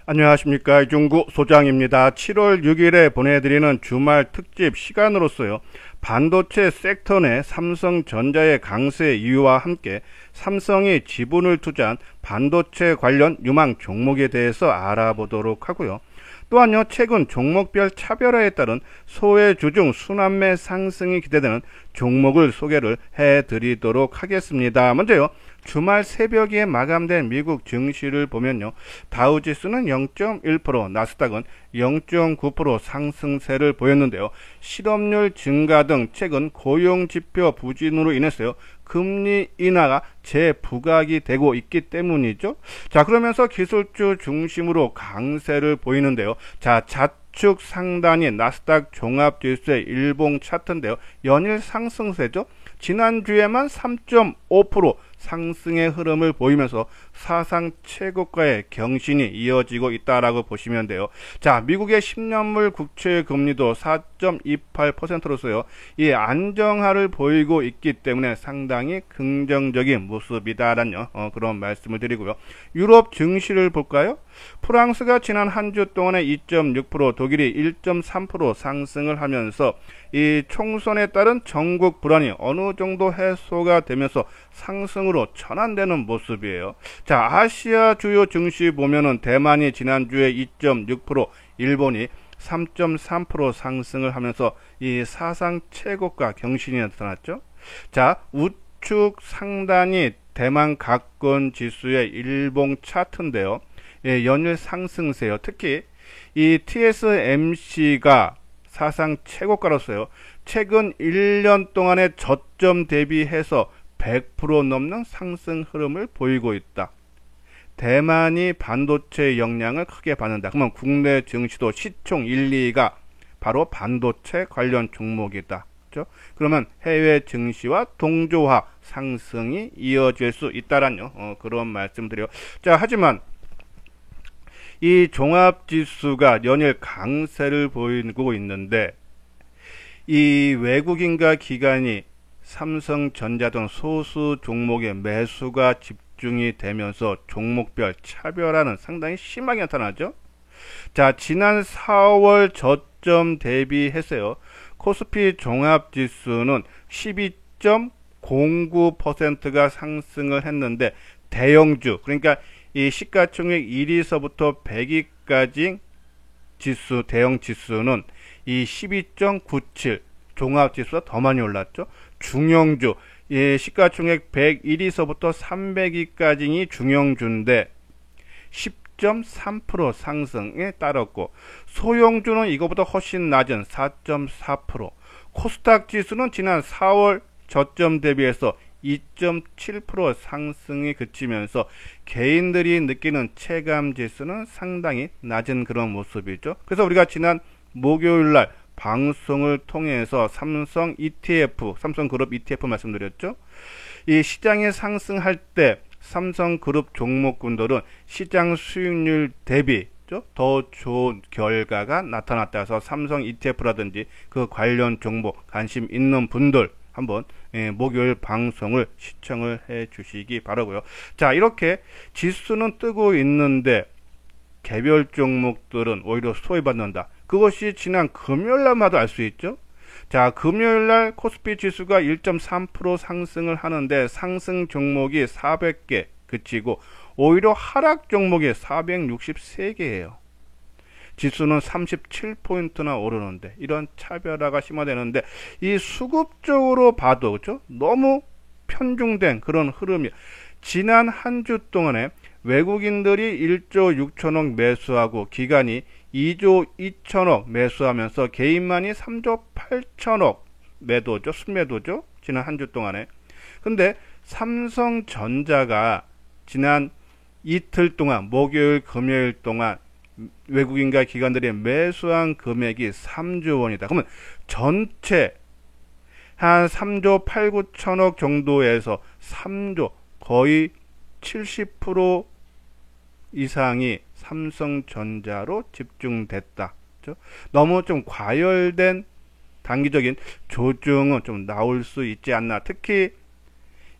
안녕하십니까. 이중구 소장입니다. 7월 6일에 보내드리는 주말 특집 시간으로서요. 반도체 섹터 내 삼성전자의 강세 이유와 함께 삼성이 지분을 투자한 반도체 관련 유망 종목에 대해서 알아보도록 하고요. 또한요, 최근 종목별 차별화에 따른 소외주중 순환매 상승이 기대되는 종목을 소개를 해드리도록 하겠습니다. 먼저요, 주말 새벽에 마감된 미국 증시를 보면요, 다우지수는 0.1%, 나스닥은 0.9% 상승세를 보였는데요. 실업률 증가 등 최근 고용지표 부진으로 인해서요, 금리 인하가 재부각이 되고 있기 때문이죠. 자, 그러면서 기술주 중심으로 강세를 보이는데요. 자, 좌측 상단이 나스닥 종합지수의 일봉 차트인데요. 연일 상승세죠. 지난주에만 3.5% 상승의 흐름을 보이면서 사상 최고가의 경신이 이어지고 있다라고 보시면 돼요. 자, 미국의 10년물 국채 금리도 4.28%로서요. 이 안정화를 보이고 있기 때문에 상당히 긍정적인 모습이다라는 그런 말씀을 드리고요. 유럽 증시를 볼까요? 프랑스가 지난 한 주 동안에 2.6%, 독일이 1.3% 상승을 하면서 이 총선에 따른 전국 불안이 어느 정도 해소가 되면서 상승으로 전환되는 모습이에요. 자, 아시아 주요 증시 보면은 대만이 지난주에 2.6%, 일본이 3.3% 상승을 하면서 이 사상 최고가 경신이 나타났죠. 자, 우측 상단이 대만 가권 지수의 일봉 차트인데요. 예, 연일 상승세요. 특히 이 TSMC가 사상 최고가로서요. 최근 1년 동안의 저점 대비해서 100% 넘는 상승 흐름을 보이고 있다. 대만이 반도체 영향을 크게 받는다. 그러면 국내 증시도 시총 1, 2위가 바로 반도체 관련 종목이다. 그렇죠? 그러면 해외 증시와 동조화 상승이 이어질 수 있다라는 그런 말씀드려요. 자, 하지만 이 종합지수가 연일 강세를 보이고 있는데 이 외국인과 기관이 삼성전자 등 소수 종목의 매수가 집중이 되면서 종목별 차별화는 상당히 심하게 나타나죠. 자, 지난 4월 저점 대비해서요. 코스피 종합지수는 12.09%가 상승을 했는데 대형주, 그러니까 이 시가총액 1위서부터 100위까지 지수, 대형 지수는 이 12.97, 종합지수가 더 많이 올랐죠. 중형주, 이 시가총액 101위서부터 300위까지이 중형주인데 10.3% 상승에 따랐고, 소형주는 이거보다 훨씬 낮은 4.4%, 코스닥 지수는 지난 4월 저점 대비해서 2.7% 상승이 그치면서 개인들이 느끼는 체감 지수는 상당히 낮은 그런 모습이죠. 그래서 우리가 지난 목요일날 방송을 통해서 삼성 ETF, 삼성그룹 ETF 말씀드렸죠. 이 시장이 상승할 때 삼성그룹 종목군들은 시장 수익률 대비 더 좋은 결과가 나타났다 해서 삼성 ETF라든지 그 관련 종목 관심 있는 분들 한번 목요일 방송을 시청을 해 주시기 바라고요. 자, 이렇게 지수는 뜨고 있는데 개별 종목들은 오히려 소외받는다. 그것이 지난 금요일날마다 알 수 있죠. 자, 금요일날 코스피 지수가 1.3% 상승을 하는데 상승 종목이 400개 그치고 오히려 하락 종목이 463개예요. 지수는 37포인트나 오르는데 이런 차별화가 심화되는데 이 수급적으로 봐도 그렇죠? 너무 편중된 그런 흐름이 지난 한 주 동안에 외국인들이 1조 6천억 매수하고 기관이 2조 2천억 매수하면서 개인만이 3조 8천억 매도죠. 순매도죠. 지난 한 주 동안에. 근데 삼성전자가 지난 이틀 동안 목요일 금요일 동안 외국인과 기관들이 매수한 금액이 3조 원이다. 그러면 전체 한 3조 8, 9천억 정도에서 3조 거의 70% 이상이 삼성전자로 집중됐다. 그렇죠? 너무 좀 과열된 단기적인 조정은 좀 나올 수 있지 않나. 특히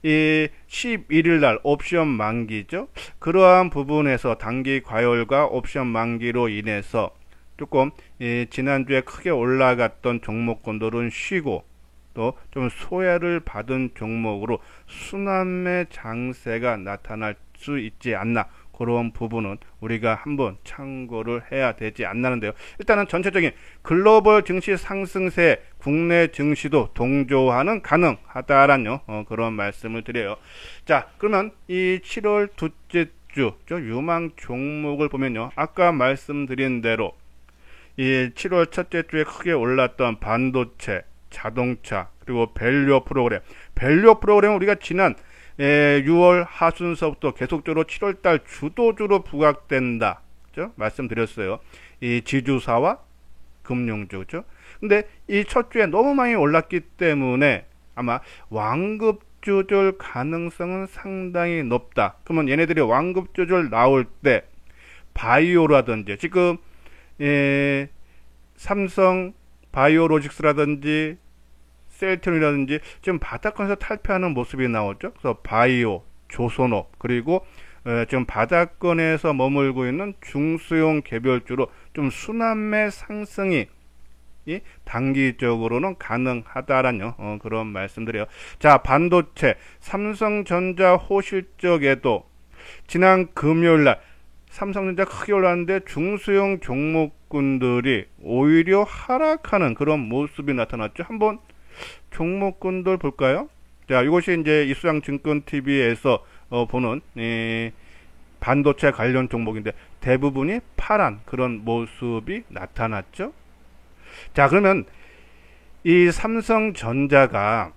이 11일 날 옵션 만기죠. 그러한 부분에서 단기 과열과 옵션 만기로 인해서 조금 지난주에 크게 올라갔던 종목군들은 쉬고 또 좀 소외를 받은 종목으로 순환매 장세가 나타날 수 있지 않나, 그런 부분은 우리가 한번 참고를 해야 되지 않나는데요. 일단은 전체적인 글로벌 증시 상승세, 국내 증시도 동조하는 가능하다라는 그런 말씀을 드려요. 자, 그러면 이 7월 둘째 주 유망 종목을 보면요, 아까 말씀드린 대로 이 7월 첫째 주에 크게 올랐던 반도체, 자동차, 그리고 밸류 프로그램 우리가 지난 6월 하순서부터 계속적으로 7월달 주도주로 부각된다, 그죠? 말씀드렸어요. 이 지주사와 금융주, 그죠? 근데 이 첫 주에 너무 많이 올랐기 때문에 아마 완급 조절 가능성은 상당히 높다. 그러면 얘네들이 완급 조절 나올 때 바이오라든지 지금 삼성 바이오로직스라든지 셀트론이라든지 지금 바닥권에서 탈피하는 모습이 나오죠. 그래서 바이오, 조선업, 그리고 지금 바닥권에서 머물고 있는 중소형 개별주로 좀 순환매 상승이 단기적으로는 가능하다라는 그런 말씀드려요. 자, 반도체, 삼성전자 호실적에도 지난 금요일날 삼성전자 크게 올랐는데 중소형 종목군들이 오히려 하락하는 그런 모습이 나타났죠. 한번 종목군들 볼까요? 자, 이것이 이제 이수장증권TV에서 보는 반도체 관련 종목인데 대부분이 파란 그런 모습이 나타났죠. 자, 그러면 이 삼성전자가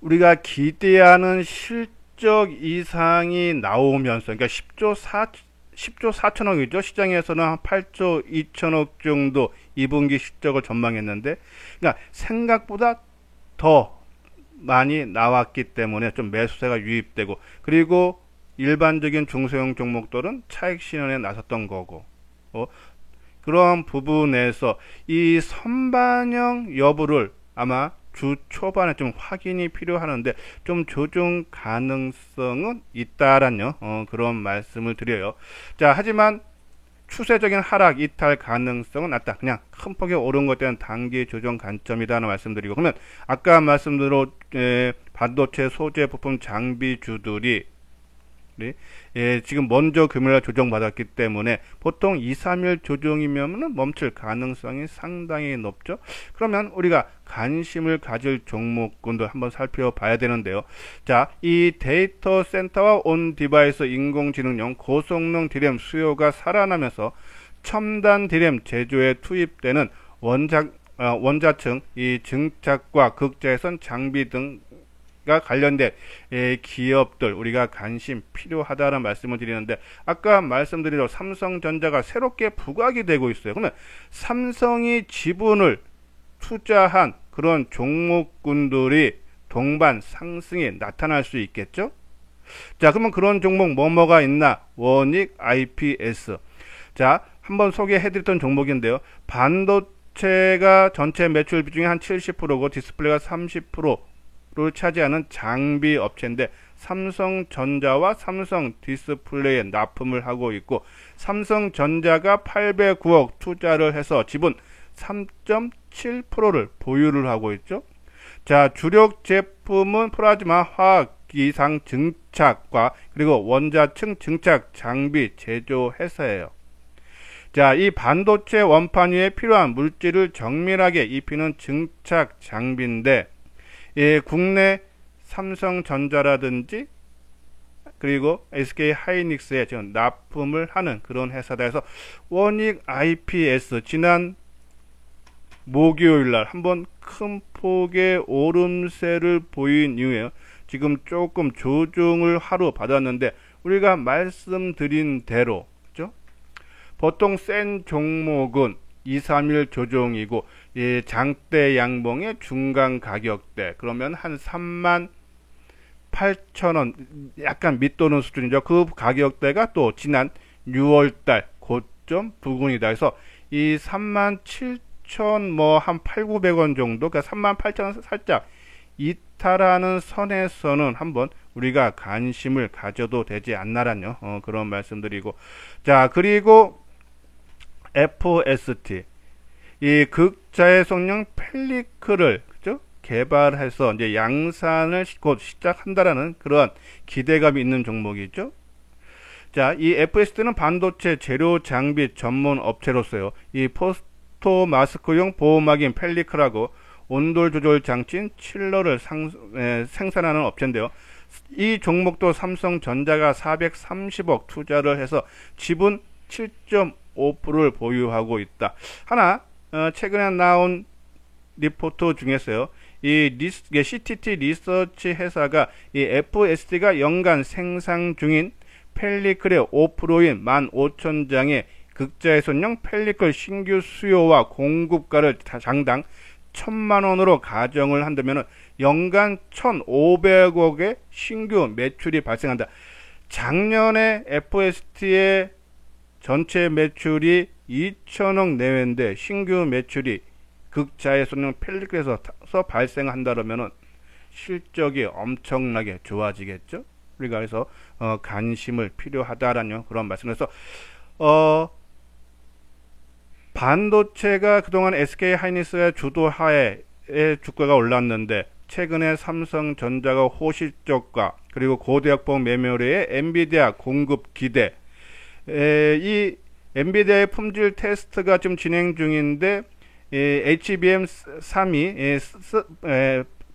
우리가 기대하는 실적 이상이 나오면서, 그러니까 10조 4천억이죠. 시장에서는 한 8조 2천억 정도 2분기 실적을 전망했는데, 그러니까 생각보다 더 많이 나왔기 때문에 좀 매수세가 유입되고, 그리고 일반적인 중소형 종목들은 차익 실현에 나섰던 거고, 그런 부분에서 이 선반영 여부를 아마 주 초반에 좀 확인이 필요하는데 좀 조정 가능성은 있다라는 그런 말씀을 드려요. 자, 하지만 추세적인 하락 이탈 가능성은 낮다. 그냥 큰 폭에 오른 것에 대한 단기 조정 관점이다는 말씀드리고, 그러면 아까 말씀대로 반도체 소재 부품 장비주들이 지금 먼저 금요일에 조정받았기 때문에 보통 2, 3일 조정이면 멈출 가능성이 상당히 높죠. 그러면 우리가 관심을 가질 종목군도 한번 살펴봐야 되는데요. 자, 이 데이터 센터와 온 디바이스 인공지능용 고성능 디램 수요가 살아나면서 첨단 디램 제조에 투입되는 원자층 이 증착과 극자외선 장비 등 관련된 기업들 우리가 관심 필요하다는 말씀을 드리는데, 아까 말씀드린 대로 삼성전자가 새롭게 부각이 되고 있어요. 그러면 삼성이 지분을 투자한 그런 종목군들이 동반 상승이 나타날 수 있겠죠. 자, 그러면 그런 종목 뭐가 있나? 원익, IPS. 자, 한번 소개해드렸던 종목인데요. 반도체가 전체 매출 비중이 한 70%고 디스플레이가 30%를 차지하는 장비 업체인데, 삼성전자와 삼성 디스플레이에 납품을 하고 있고, 삼성전자가 809억 투자를 해서 지분 3.7%를 보유를 하고 있죠. 자, 주력 제품은 플라즈마 화학 기상 증착과 그리고 원자층 증착 장비 제조 회사예요. 자, 이 반도체 원판 위에 필요한 물질을 정밀하게 입히는 증착 장비인데, 국내 삼성전자라든지 그리고 SK 하이닉스에 지금 납품을 하는 그런 회사다 해서 원익 IPS 지난 목요일날 한번 큰 폭의 오름세를 보인 이후에 지금 조금 조정을 하루 받았는데, 우리가 말씀드린 대로 그죠? 보통 센 종목은 2, 3일 조정이고, 장대 양봉의 중간 가격대 그러면 한 38,000원 약간 밑도는 수준이죠. 그 가격대가 또 지난 6월달 고점 부근이다 해서 이 37,000 한 8,900원 정도, 그러니까 38,000원 살짝 비슷하라는 선에서는 한번 우리가 관심을 가져도 되지 않나란요. 그런 말씀드리고, 자, 그리고 FST, 이 극자해석용 펠리클을 그죠? 개발해서 이제 양산을 곧 시작한다라는 그러한 기대감이 있는 종목이죠. 자, 이 FST는 반도체 재료 장비 전문 업체로서요, 이 포스토 마스크용 보호막인 펠리클하고 온돌 조절 장치인 칠러를 생산하는 업체인데요. 이 종목도 삼성전자가 430억 투자를 해서 지분 7.5%를 보유하고 있다. 하나 최근에 나온 리포트 중에서요, 이 CTT 리서치 회사가 이 FST가 연간 생산 중인 펠리클의 5%인 15,000장의 극자해선용 펠리클 신규 수요와 공급가를 장당 1,000만원으로 가정을 한다면 연간 1,500억의 신규 매출이 발생한다. 작년에 FST의 전체 매출이 2천억 내외인데 신규 매출이 극자해선용 펠리클에서 발생한다면 실적이 엄청나게 좋아지겠죠. 우리가 그래서 관심을 필요하다라는 그런 말씀에서 반도체가 그동안 SK 하이닉스의 주도하에 주가가 올랐는데 최근에 삼성전자가 호실적과 그리고 고대역폭 메모리의 엔비디아 공급 기대, 이 엔비디아의 품질 테스트가 지금 진행 중인데 HBM3이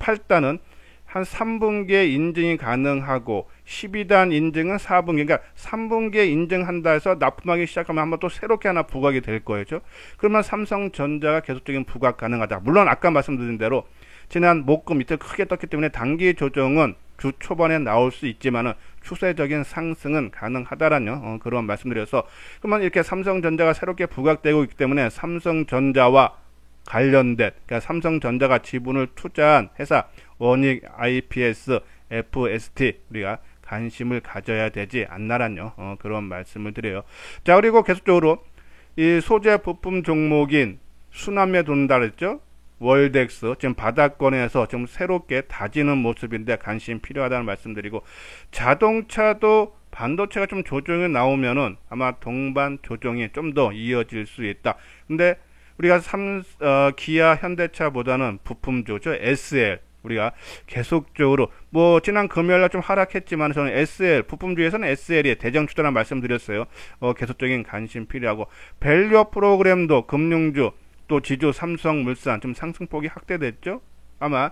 8단은 한 3분기에 인증이 가능하고 12단 인증은 4분기, 그러니까 3분기에 인증한다 해서 납품하기 시작하면 한번 또 새롭게 하나 부각이 될 거죠. 그러면 삼성전자가 계속적인 부각 가능하다. 물론 아까 말씀드린 대로 지난 목금 밑을 크게 떴기 때문에 단기 조정은 주 초반에 나올 수 있지만은 추세적인 상승은 가능하다라는 그런 말씀드려서, 그러면 이렇게 삼성전자가 새롭게 부각되고 있기 때문에 삼성전자와 관련된, 그러니까 삼성전자가 지분을 투자한 회사 원익, IPS, FST 우리가 관심을 가져야 되지 않나란요. 그런 말씀을 드려요. 자, 그리고 계속적으로 이 소재 부품 종목인 수남에 돈다 그랬죠. 월덱스 지금 바닥권에서 좀 새롭게 다지는 모습인데 관심 필요하다는 말씀드리고, 자동차도 반도체가 좀 조정이 나오면은 아마 동반 조정이 좀 더 이어질 수 있다. 근데 우리가 기아 현대차보다는 부품주죠. SL 우리가 계속적으로 뭐 지난 금요일날 좀 하락했지만 저는 SL 부품주에서는 SL이 대장주다라는 말씀드렸어요. 계속적인 관심 필요하고, 밸류 프로그램도 금융주 또 지주 삼성물산 좀 상승폭이 확대됐죠. 아마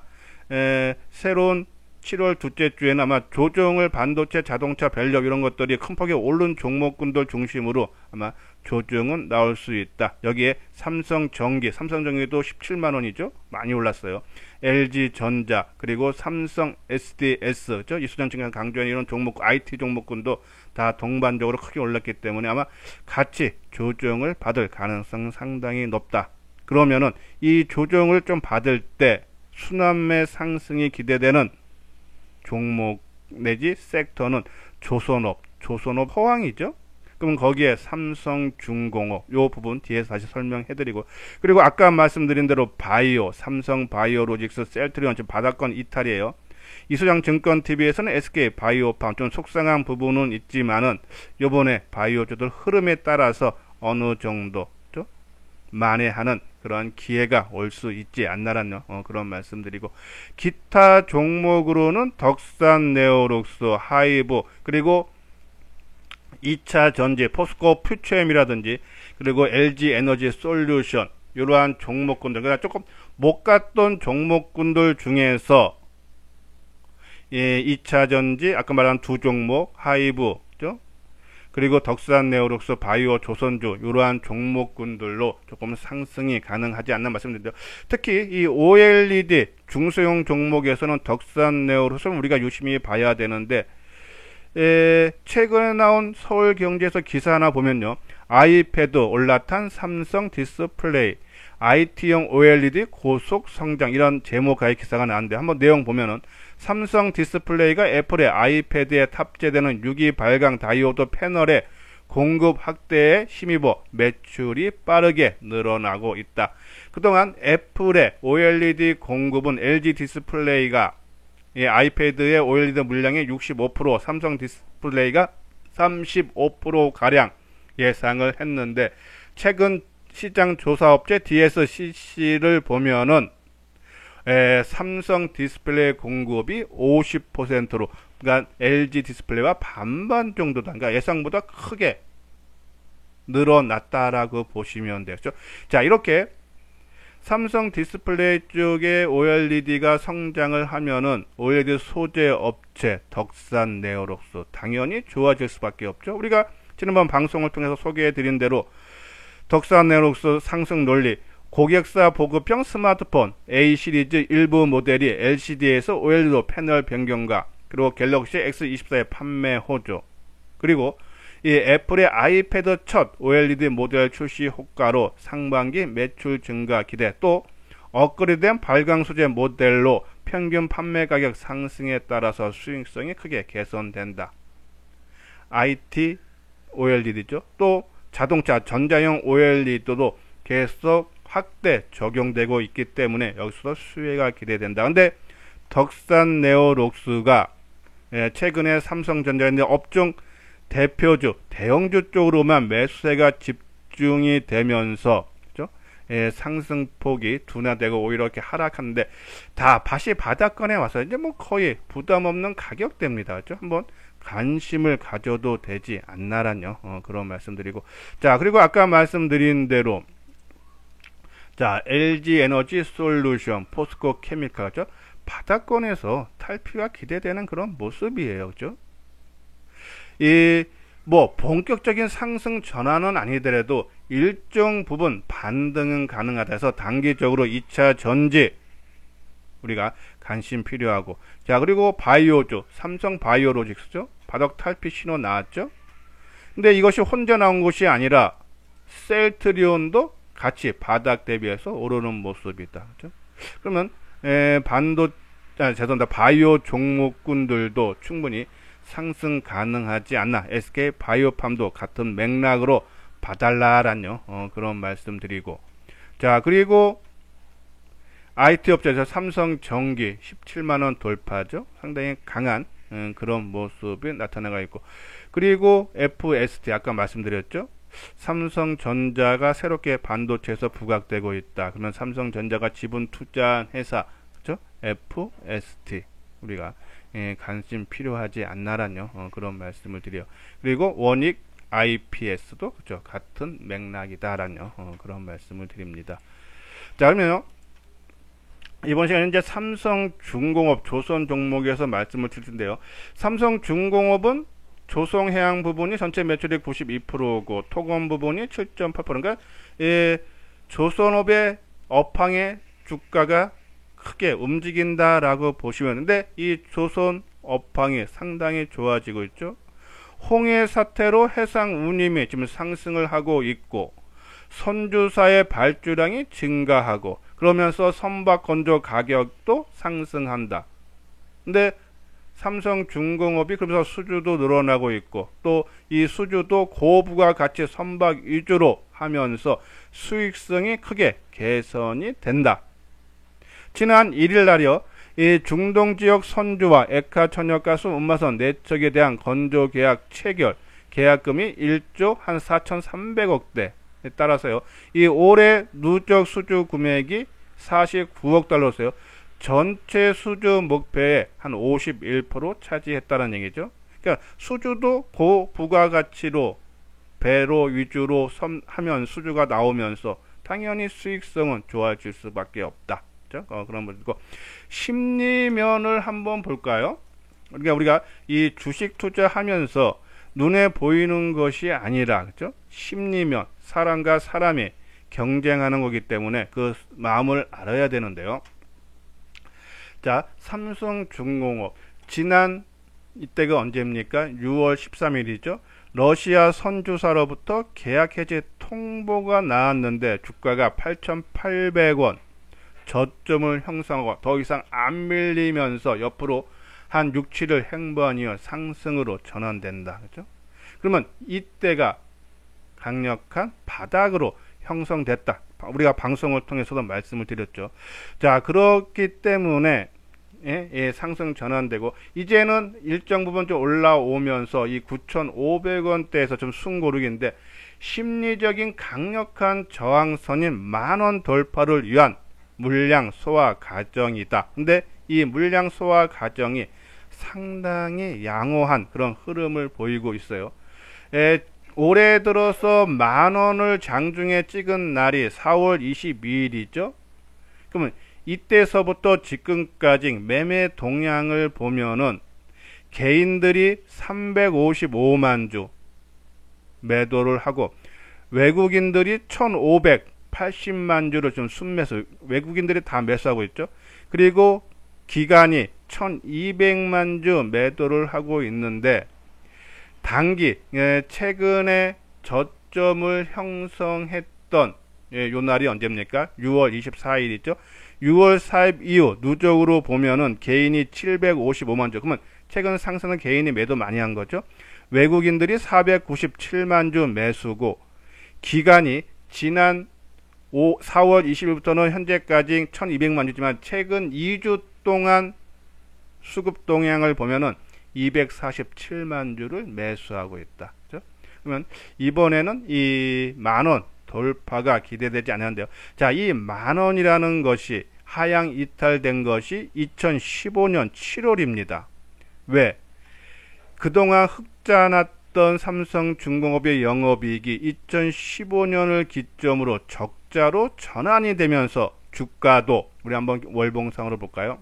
새로운 7월 둘째 주에는 아마 조정을 반도체, 자동차, 밸류 이런 것들이 큰 폭에 오른 종목군들 중심으로 아마 조정은 나올 수 있다. 여기에 삼성전기도 17만원이죠. 많이 올랐어요. LG전자 그리고 삼성 SDS 이수장증권 강조한 이런 종목, IT 종목군도 다 동반적으로 크게 올랐기 때문에 아마 같이 조정을 받을 가능성 상당히 높다. 그러면은 이 조정을 좀 받을 때 순환매 상승이 기대되는 종목 내지 섹터는 조선업 호황이죠. 그럼 거기에 삼성중공업 요 부분 뒤에서 다시 설명해드리고, 그리고 아까 말씀드린 대로 바이오, 삼성바이오로직스, 셀트리온 지금 바닥권 이탈이에요. 이수장증권TV에서는 SK 바이오팜 좀 속상한 부분은 있지만은 요번에 바이오주들 흐름에 따라서 어느 정도 만회하는 그런 기회가 올 수 있지 않나라는 그런 말씀드리고, 기타 종목으로는 덕산 네오룩스, 하이브 그리고 2차 전지 포스코 퓨처엠이라든지 그리고 LG 에너지 솔루션 이러한 종목군들, 그러니까 조금 못 갔던 종목군들 중에서 2차 전지 아까 말한 두 종목 하이브 그리고 덕산 네오룩스, 바이오, 조선주 이러한 종목군들로 조금 상승이 가능하지 않나 말씀드린다. 특히 이 OLED 중소형 종목에서는 덕산 네오룩스는 우리가 유심히 봐야 되는데, 최근에 나온 서울경제에서 기사 하나 보면요, 아이패드 올라탄 삼성 디스플레이 IT용 OLED 고속 성장 이런 제목의 기사가 나왔는데, 한번 내용 보면은 삼성 디스플레이가 애플의 아이패드에 탑재되는 유기 발광 다이오드 패널의 공급 확대에 힘입어 매출이 빠르게 늘어나고 있다. 그동안 애플의 OLED 공급은 LG 디스플레이가 이 아이패드의 OLED 물량의 65%, 삼성 디스플레이가 35% 가량 예상을 했는데 최근 시장 조사업체 DSCC를 보면은 삼성 디스플레이 공급이 50%로, 그러니까 LG 디스플레이와 반반 정도다. 그러니까 예상보다 크게 늘어났다라고 보시면 되죠. 자, 이렇게 삼성 디스플레이 쪽에 OLED가 성장을 하면은 OLED 소재 업체 덕산 네오록스 당연히 좋아질 수밖에 없죠. 우리가 지난번 방송을 통해서 소개해 드린 대로 덕산 네오록스 상승 논리, 고객사 보급형 스마트폰 A 시리즈 일부 모델이 LCD에서 OLED로 패널 변경과, 그리고 갤럭시 S24의 판매 호조, 그리고 이 애플의 아이패드 첫 OLED 모델 출시 효과로 상반기 매출 증가 기대, 또 업그레이드된 발광 소재 모델로 평균 판매 가격 상승에 따라서 수익성이 크게 개선된다. IT OLED죠. 또 자동차 전자형 OLED도 계속 확대 적용되고 있기 때문에 여기서도 수혜가 기대된다. 근데 덕산 네오록스가 최근에 삼성전자의 업종 대표주, 대형주 쪽으로만 매수세가 집중이 되면서, 그렇죠? 상승폭이 둔화되고 오히려 이렇게 하락하는데, 다시 바닥권에 와서 이제 뭐 거의 부담 없는 가격대입니다. 그렇죠? 한번 관심을 가져도 되지 않나란요. 그런 말씀드리고. 자, 그리고 아까 말씀드린 대로, 자, LG 에너지 솔루션, 포스코 케미칼, 그렇죠? 바닥권에서 탈피가 기대되는 그런 모습이에요. 그렇죠? 뭐 본격적인 상승 전환은 아니더라도 일정 부분 반등은 가능하다 해서 단기적으로 2차 전지 우리가 관심 필요하고, 자, 그리고 바이오주, 삼성 바이오로직스죠. 바닥 탈피 신호 나왔죠. 근데 이것이 혼자 나온 것이 아니라 셀트리온도 같이 바닥 대비해서 오르는 모습이다. 그렇죠? 그러면 바이오 종목군들도 충분히 상승 가능하지 않나. SK 바이오팜도 같은 맥락으로 봐달라란요. 그런 말씀드리고. 자, 그리고 IT 업체에서 삼성전기 17만원 돌파죠. 상당히 강한 그런 모습이 나타나가 있고, 그리고 FST 아까 말씀드렸죠. 삼성전자가 새롭게 반도체에서 부각되고 있다. 그러면 삼성전자가 지분 투자한 회사, 그렇죠? FST 우리가 관심 필요하지 않나란요. 그런 말씀을 드려요. 그리고 원익 IPS도 그렇죠? 같은 맥락이다란요. 그런 말씀을 드립니다. 자, 그러면요. 이번 시간에 이제 삼성중공업 조선 종목에서 말씀을 드릴 텐데요. 삼성중공업은 조성해양 부분이 전체 매출의 92%고 토건 부분이 7.8%. 그러니까 조선업의 업황의 주가가 크게 움직인다라고 보시면, 근데 이 조선 업황이 상당히 좋아지고 있죠. 홍해 사태로 해상 운임이 지금 상승을 하고 있고, 선주사의 발주량이 증가하고, 그러면서 선박 건조 가격도 상승한다. 근데 삼성중공업이 그러면서 수주도 늘어나고 있고, 또 이 수주도 고부가 가치 선박 위주로 하면서 수익성이 크게 개선이 된다. 지난 1일 날이요, 이 중동 지역 선주와 에카 천연가스 운마선 4척에 대한 건조 계약 체결, 계약금이 1조 한 4,300억대에 따라서요, 이 올해 누적 수주 금액이 49억 달러세요. 전체 수주 목표의 한 51% 차지했다는 얘기죠. 그러니까 수주도 고부가가치로 배로 위주로 하면 수주가 나오면서 당연히 수익성은 좋아질 수밖에 없다. 그렇죠? 그런 거고, 심리면을 한번 볼까요? 그러니까 우리가 이 주식 투자하면서 눈에 보이는 것이 아니라, 그렇죠? 심리면, 사람과 사람이 경쟁하는 거기 때문에 그 마음을 알아야 되는데요. 자, 삼성중공업 지난 이때가 언제입니까? 6월 13일이죠. 러시아 선주사로부터 계약 해지 통보가 나왔는데 주가가 8,800원 저점을 형성하고 더 이상 안 밀리면서 옆으로 한 6, 7일 행보하니어 상승으로 전환된다. 그렇죠? 그러면 이때가 강력한 바닥으로 형성됐다. 우리가 방송을 통해서도 말씀을 드렸죠. 자, 그렇기 때문에 예, 상승 전환되고 이제는 일정 부분 좀 올라오면서 이 9,500원대에서 좀 숨고르기인데 심리적인 강력한 저항선인 10,000원 돌파를 위한 물량 소화 과정이다. 근데 이 물량 소화 과정이 상당히 양호한 그런 흐름을 보이고 있어요. 올해 들어서 10,000원을 장중에 찍은 날이 4월 22일이죠. 그러면 이때서부터 지금까지 매매 동향을 보면은 개인들이 355만 주 매도를 하고 외국인들이 1,580만 주를 좀 순매수, 외국인들이 다 매수하고 있죠. 그리고 기관이 1,200만 주 매도를 하고 있는데 단기 최근에 저점을 형성했던 요 날이 언제입니까? 6월 24일이죠. 6월 4일 이후 누적으로 보면은 개인이 755만 주. 그러면 최근 상승은 개인이 매도 많이 한 거죠. 외국인들이 497만 주 매수고 기간이 지난 4월 20일부터는 현재까지 1200만 주지만 최근 2주 동안 수급 동향을 보면은 247만 주를 매수하고 있다. 그렇죠? 그러면 이번에는 이 10,000원 돌파가 기대되지 않는데요. 자, 이 10,000원이라는 것이 하향 이탈된 것이 2015년 7월입니다. 왜? 그동안 흑자 났던 삼성중공업의 영업이익이 2015년을 기점으로 적자로 전환이 되면서 주가도 우리 한번 월봉상으로 볼까요?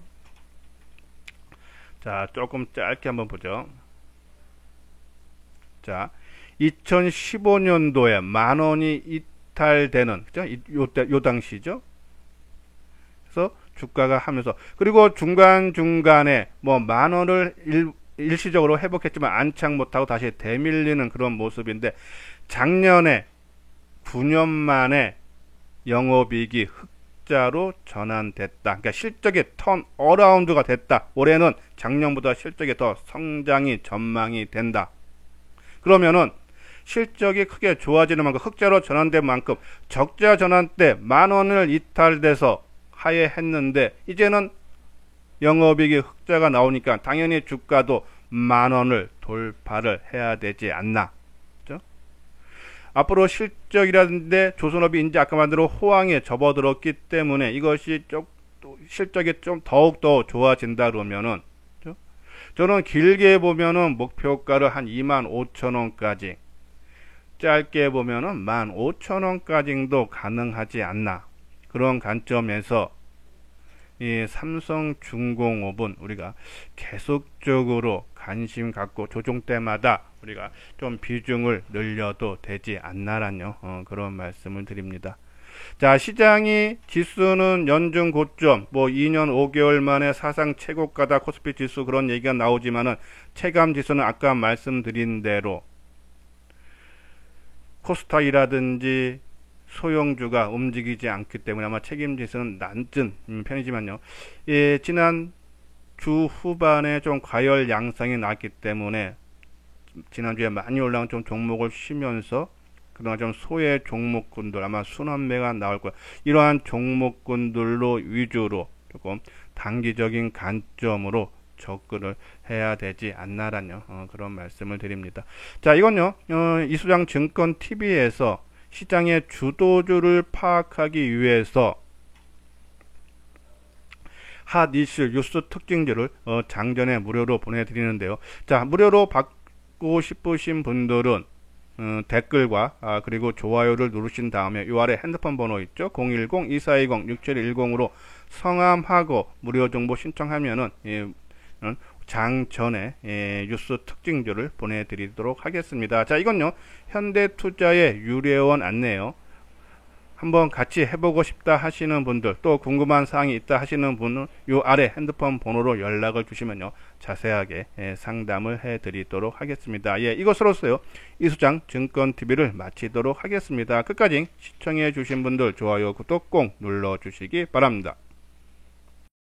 자, 조금 짧게 한번 보죠. 자, 2015년도에 10,000원이 이탈되는, 그죠? 요 당시죠. 그래서 주가가 하면서, 그리고 중간중간에 뭐 10,000원을 일시적으로 회복했지만 안착 못하고 다시 되밀리는 그런 모습인데, 작년에 9년 만에 영업이익이 흑자로 전환됐다. 그러니까 실적이 턴 어라운드가 됐다. 올해는 작년보다 실적이 더 성장이 전망이 된다. 그러면은 실적이 크게 좋아지는 만큼 흑자로 전환된 만큼 적자 전환 때 10,000원을 이탈돼서 하회했는데 이제는 영업이익이 흑자가 나오니까 당연히 주가도 10,000원을 돌파를 해야 되지 않나. 그렇죠? 앞으로 실적이라는데 조선업이 이제 아까 말대로 호황에 접어들었기 때문에 이것이 실적이 좀 더욱더 좋아진다 그러면은, 그렇죠? 저는 길게 보면은 목표가를 한 25,000원까지, 짧게 보면은 15,000원까지도 가능하지 않나. 그런 관점에서 이 삼성중공업은 우리가 계속적으로 관심 갖고 조정 때마다 우리가 좀 비중을 늘려도 되지 않나라는 그런 말씀을 드립니다. 자, 시장이 지수는 연중 고점, 뭐 2년 5개월 만에 사상 최고가다 코스피 지수 그런 얘기가 나오지만은 체감 지수는 아까 말씀드린 대로 코스닥이라든지 소형주가 움직이지 않기 때문에 아마 책임지수는 낮은 편이지만요. 예, 지난 주 후반에 좀 과열 양상이 나왔기 때문에 지난주에 많이 올라온 좀 종목을 쉬면서 그동안 좀 소외 종목군들 아마 순환매가 나올 거예요. 이러한 종목군들로 위주로 조금 단기적인 관점으로 접근을 해야 되지 않나라는 그런 말씀을 드립니다. 자, 이건요, 이수장 증권 TV에서 시장의 주도주를 파악하기 위해서 핫 이슈 뉴스 특징들을 장전에 무료로 보내드리는데요. 자, 무료로 받고 싶으신 분들은 댓글과 그리고 좋아요를 누르신 다음에 이 아래 핸드폰 번호 있죠? 010-2420-6710으로 성함하고 무료 정보 신청하면은 장전에 뉴스 특징들을 보내드리도록 하겠습니다. 자, 이건요, 현대투자의 유료원 안내요. 한번 같이 해보고 싶다 하시는 분들, 또 궁금한 사항이 있다 하시는 분은 요 아래 핸드폰 번호로 연락을 주시면요, 자세하게 상담을 해드리도록 하겠습니다. 예, 이것으로서요, 이수장 증권TV를 마치도록 하겠습니다. 끝까지 시청해 주신 분들 좋아요, 구독 꼭 눌러주시기 바랍니다.